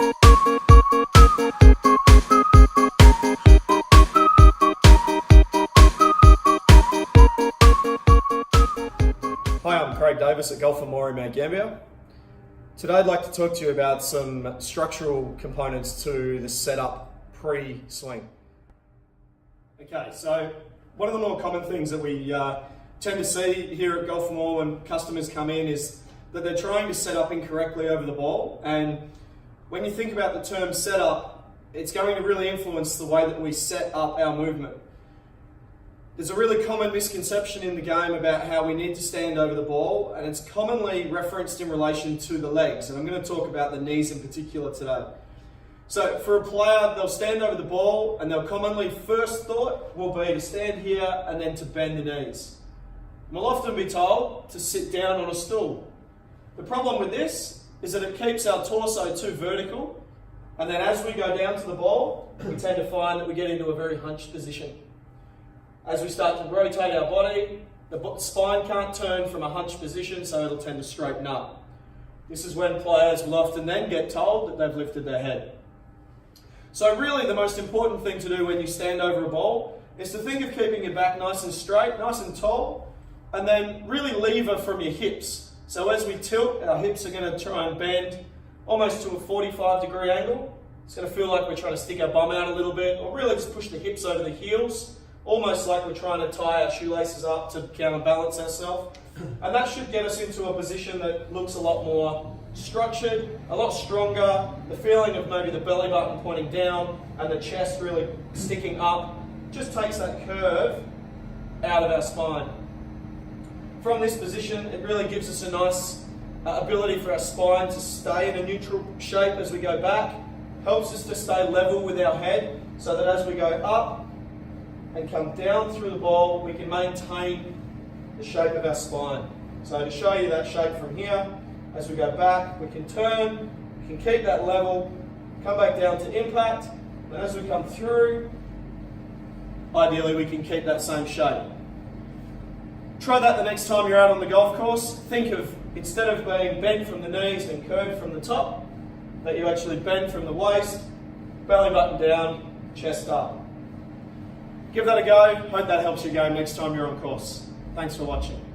Hi, I'm Craig Davis at Golf and More in Mount Gambier. Today I'd like to talk to you about some structural components to the setup pre-swing. Okay, so one of the more common things that we tend to see here at Golf and More when customers come in is that they're trying to set up incorrectly over the ball, and when you think about the term setup, it's going to really influence the way that we set up our movement. There's a really common misconception in the game about how we need to stand over the ball, and it's commonly referenced in relation to the legs, and I'm going to talk about the knees in particular today. So for a player, they'll stand over the ball and they'll commonly, first thought will be to stand here and then to bend the knees. And we'll often be told to sit down on a stool. The problem with this is that it keeps our torso too vertical, and then as we go down to the ball, we tend to find that we get into a very hunched position. As we start to rotate our body, the spine can't turn from a hunched position, so it'll tend to straighten up. This is when players will often then get told that they've lifted their head. So really the most important thing to do when you stand over a ball is to think of keeping your back nice and straight, nice and tall, and then really lever from your hips. So as we tilt, our hips are going to try and bend almost to a 45-degree angle. It's going to feel like we're trying to stick our bum out a little bit, or really just push the hips over the heels, almost like we're trying to tie our shoelaces up to counterbalance ourselves. And that should get us into a position that looks a lot more structured, a lot stronger. The feeling of maybe the belly button pointing down and the chest really sticking up just takes that curve out of our spine. From this position, it really gives us a nice ability for our spine to stay in a neutral shape as we go back. Helps us to stay level with our head so that as we go up and come down through the ball, we can maintain the shape of our spine. So to show you that shape from here, as we go back, we can turn, we can keep that level, come back down to impact, and as we come through, ideally we can keep that same shape. Try that the next time you're out on the golf course. Think of, instead of being bent from the knees and curved from the top, that you actually bend from the waist, belly button down, chest up. Give that a go. Hope that helps you game next time you're on course. Thanks for watching.